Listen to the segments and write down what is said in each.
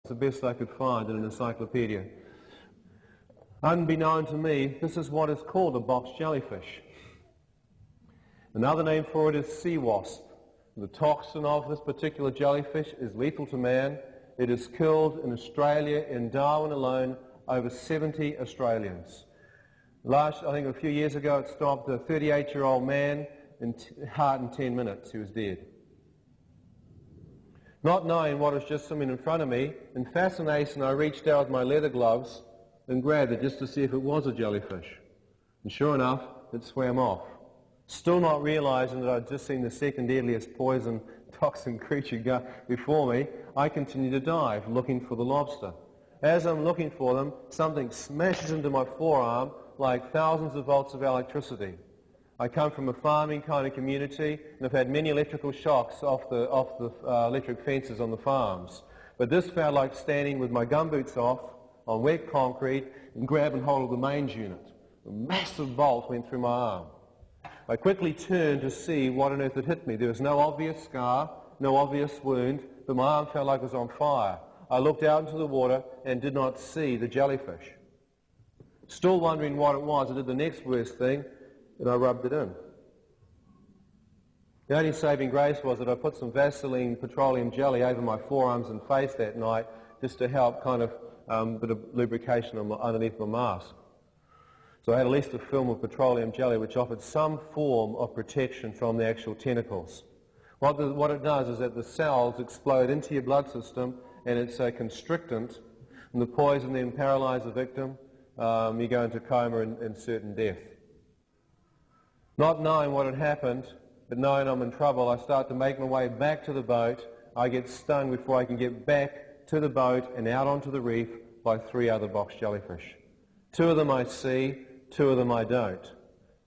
the best I could find in an encyclopedia. Unbeknown to me, this is what is called a box jellyfish. Another name for it is sea wasp. The toxin of this particular jellyfish is lethal to man. It has killed in Australia, in Darwin alone, over 70 Australians. I think a few years ago it stopped a 38-year-old man heart in 10 minutes. He was dead. Not knowing what was just swimming in front of me, in fascination I reached out with my leather gloves and grabbed it just to see if it was a jellyfish. And sure enough, it swam off. Still not realizing that I'd just seen the second deadliest poison toxin creature go before me, I continued to dive, looking for the lobster. As I'm looking for them, something smashes into my forearm like thousands of volts of electricity. I come from a farming kind of community, and I've had many electrical shocks off the electric fences on the farms. But this felt like standing with my gumboots off on wet concrete and grabbing hold of the mains unit. A massive bolt went through my arm. I quickly turned to see what on earth had hit me. There was no obvious scar, no obvious wound, but my arm felt like it was on fire. I looked out into the water and did not see the jellyfish. Still wondering what it was, I did the next worst thing, and I rubbed it in. The only saving grace was that I put some Vaseline petroleum jelly over my forearms and face that night just to help kind of bit of lubrication underneath my mask. So I had at least a film of petroleum jelly which offered some form of protection from the actual tentacles. What it does is that the cells explode into your blood system and it's a constrictant, and the poison then paralyzes the victim. You go into coma and certain death. Not knowing what had happened, but knowing I'm in trouble, I start to make my way back to the boat. I get stung before I can get back to the boat and out onto the reef by 3 other box jellyfish. 2 of them I see, 2 of them I don't.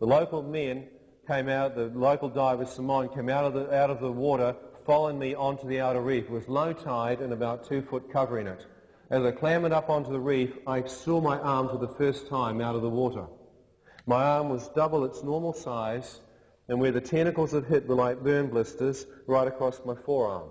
The local men came out, the local diver Simon came out of the water, following me onto the outer reef. It was low tide and about 2 foot covering it. As I clambered up onto the reef, I saw my arm for the first time out of the water. My arm was double its normal size, and where the tentacles had hit were like burn blisters right across my forearm.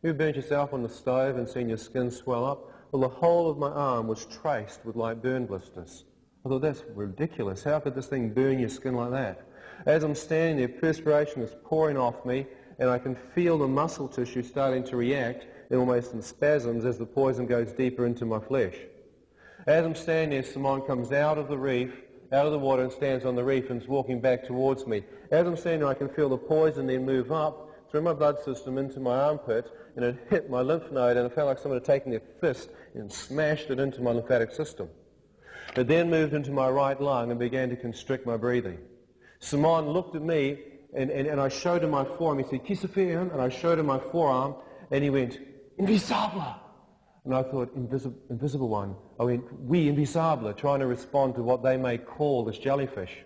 You burnt yourself on the stove and seen your skin swell up? Well, the whole of my arm was traced with like burn blisters. I thought, that's ridiculous. How could this thing burn your skin like that? As I'm standing there, perspiration is pouring off me, and I can feel the muscle tissue starting to react almost in spasms as the poison goes deeper into my flesh. As I'm standing there, Simon comes out of the reef, out of the water, and stands on the reef and is walking back towards me. As I'm standing there, I can feel the poison then move up through my blood system into my armpit, and it hit my lymph node, and it felt like someone had taken their fist and smashed it into my lymphatic system. It then moved into my right lung and began to constrict my breathing. Simon looked at me, and I showed him my forearm. He said, "Kisafir," and I showed him my forearm, and he went, "Invisible." And I thought, invisible one. I went, "Oui, invisible," trying to respond to what they may call this jellyfish.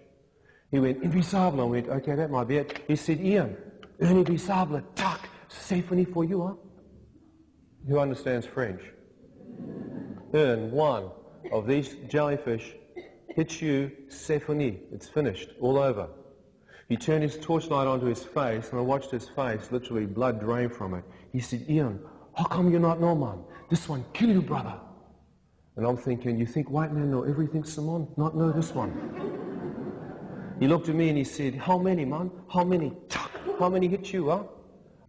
He went, "Invisible." I went, "Okay, that might be it." He said, "Ian, un invisible, tac, symphony for you, huh?" Who understands French? One of these jellyfish hits you, symphony. It's finished, all over. He turned his torchlight onto his face, and I watched his face, literally blood drain from it. He said, "Ian, how come you not know, man? This one kill you, brother." And I'm thinking, you think white men know everything, Simon? Not know this one. He looked at me and he said, "How many, man? How many? How many hit you, huh?"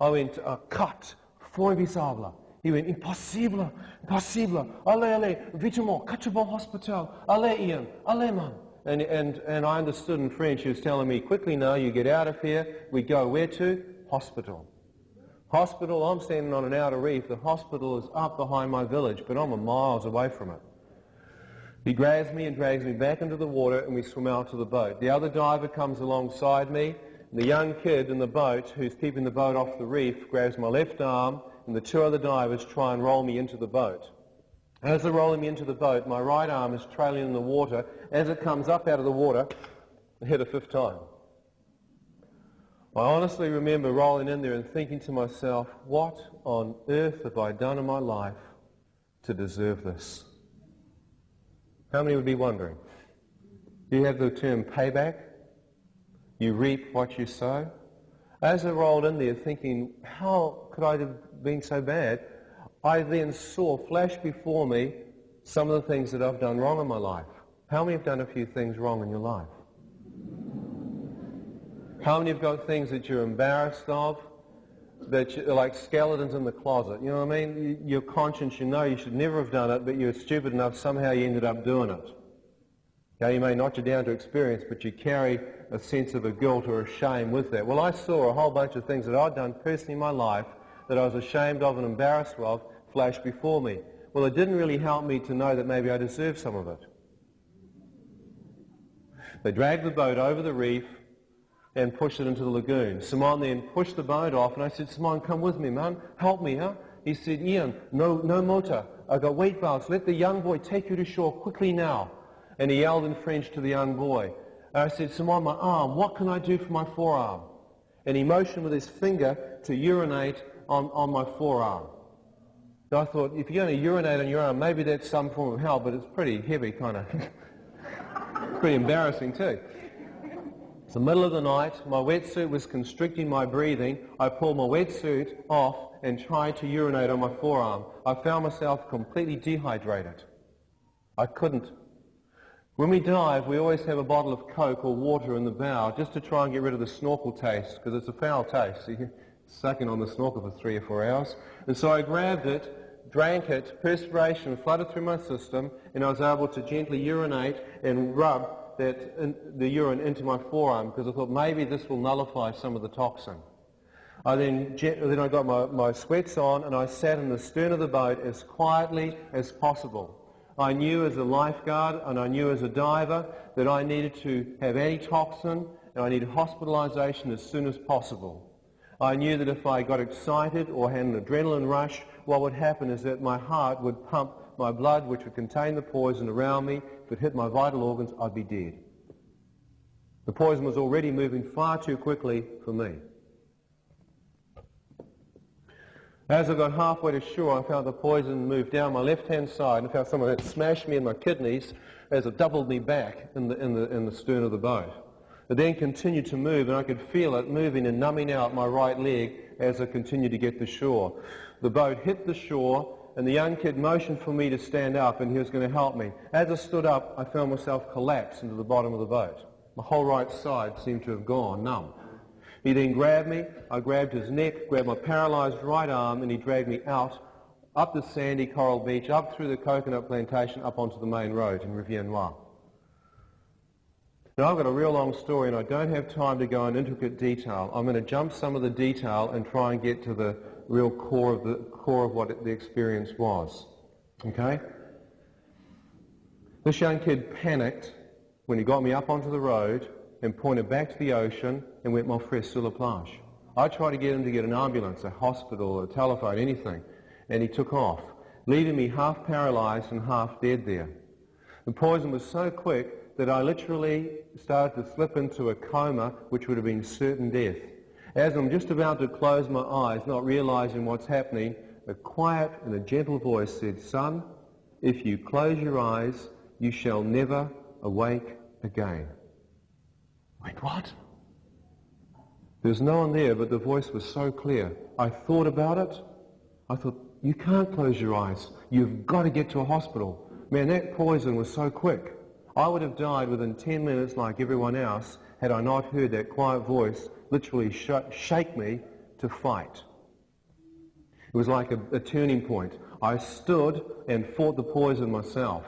I went, "Cut, 4 invisible." He went, "Impossible, impossible. Allez, allez, vitement, Catchable Hospital. Allez, Ian, allez, man." And I understood in French. He was telling me, "Quickly now, you get out of here." We go where to? Hospital. Hospital, I'm standing on an outer reef. The hospital is up behind my village, but I'm miles away from it. He grabs me and drags me back into the water, and we swim out to the boat. The other diver comes alongside me. The young kid in the boat, who's keeping the boat off the reef, grabs my left arm, and the 2 other divers try and roll me into the boat. As they're rolling me into the boat, my right arm is trailing in the water. As it comes up out of the water, I hit a 5th time. I honestly remember rolling in there and thinking to myself, what on earth have I done in my life to deserve this? How many would be wondering? Do you have the term payback? You reap what you sow? As I rolled in there thinking, how could I have been so bad? I then saw flash before me some of the things that I've done wrong in my life. How many have done a few things wrong in your life? How many have got things that you're embarrassed of, that are like skeletons in the closet? You know what I mean? Your conscience, you know you should never have done it, but you were stupid enough, somehow you ended up doing it. Okay, you may knock you down to experience, but you carry a sense of a guilt or a shame with that. Well, I saw a whole bunch of things that I'd done personally in my life that I was ashamed of and embarrassed of flash before me. Well, it didn't really help me to know that maybe I deserved some of it. They dragged the boat over the reef and pushed it into the lagoon. Simon then pushed the boat off, and I said, Simon, come with me, man. Help me, huh? He said, Ian, no motor. I got weight belts. Let the young boy take you to shore quickly now. And he yelled in French to the young boy. And I said, Simon, my arm, what can I do for my forearm? And he motioned with his finger to urinate on my forearm. And I thought, if you're going to urinate on your arm, maybe that's some form of help, but it's pretty heavy, kind of. Pretty embarrassing, too. It's the middle of the night. My wetsuit was constricting my breathing. I pulled my wetsuit off and tried to urinate on my forearm. I found myself completely dehydrated. I couldn't. When we dive, we always have a bottle of Coke or water in the bow just to try and get rid of the snorkel taste, because it's a foul taste. So you can suck in on the snorkel for 3 or 4 hours. And so I grabbed it, drank it, perspiration flooded through my system, and I was able to gently urinate and rub the urine into my forearm, because I thought maybe this will nullify some of the toxin. Then I got my sweats on, and I sat in the stern of the boat as quietly as possible. I knew as a lifeguard and I knew as a diver that I needed to have antitoxin and I needed hospitalization as soon as possible. I knew that if I got excited or had an adrenaline rush, what would happen is that my heart would pump my blood, which would contain the poison around me. If it hit my vital organs, I'd be dead. The poison was already moving far too quickly for me. As I got halfway to shore, I felt the poison move down my left-hand side and felt someone had smashed me in my kidneys as it doubled me back in the stern of the boat. It then continued to move, and I could feel it moving and numbing out my right leg as I continued to get to shore. The boat hit the shore, and the young kid motioned for me to stand up, and he was going to help me. As I stood up, I found myself collapse into the bottom of the boat. My whole right side seemed to have gone numb. He then grabbed me, I grabbed his neck, grabbed my paralyzed right arm, and he dragged me out, up the sandy coral beach, up through the coconut plantation, up onto the main road in Rivière-Noire. Now I've got a real long story and I don't have time to go in intricate detail. I'm going to jump some of the detail and try and get to the real core of what the experience was. Okay? This young kid panicked when he got me up onto the road and pointed back to the ocean and went, "Mon frère, sur la plage." I tried to get him to get an ambulance, a hospital, a telephone, anything, and he took off, leaving me half paralyzed and half dead there. The poison was so quick that I literally started to slip into a coma, which would have been certain death. As I'm just about to close my eyes, not realizing what's happening, a quiet and a gentle voice said, "Son, if you close your eyes, you shall never awake again." Wait, what? There's no one there, but the voice was so clear. I thought about it. I thought, you can't close your eyes. You've got to get to a hospital. Man, that poison was so quick. I would have died within 10 minutes like everyone else had I not heard that quiet voice literally shake me to fight. It was like a turning point. I stood and fought the poison myself.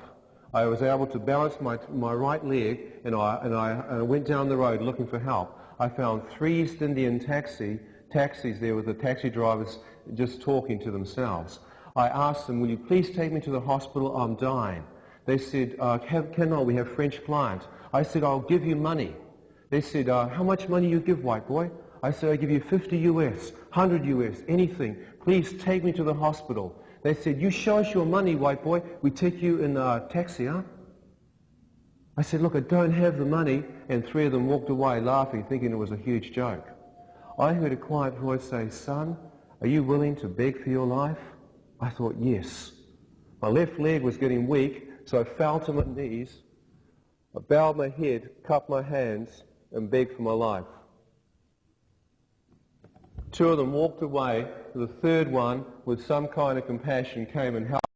I was able to balance my right leg, and I went down the road looking for help. I found 3 East Indian taxis there with the taxi drivers just talking to themselves. I asked them, "Will you please take me to the hospital? I'm dying." They said, "Cannot, we have French clients." I said, "I'll give you money." They said, "How much money you give, white boy?" I said, "I give you 50 US, 100 US, anything. Please take me to the hospital." They said, "You show us your money, white boy. We take you in a taxi, huh?" I said, "Look, I don't have the money." And 3 of them walked away laughing, thinking it was a huge joke. I heard a quiet voice say, "Son, are you willing to beg for your life?" I thought, yes. My left leg was getting weak, so I fell to my knees. I bowed my head, cupped my hands, and begged for my life. Two of them walked away. The third one, with some kind of compassion, came and helped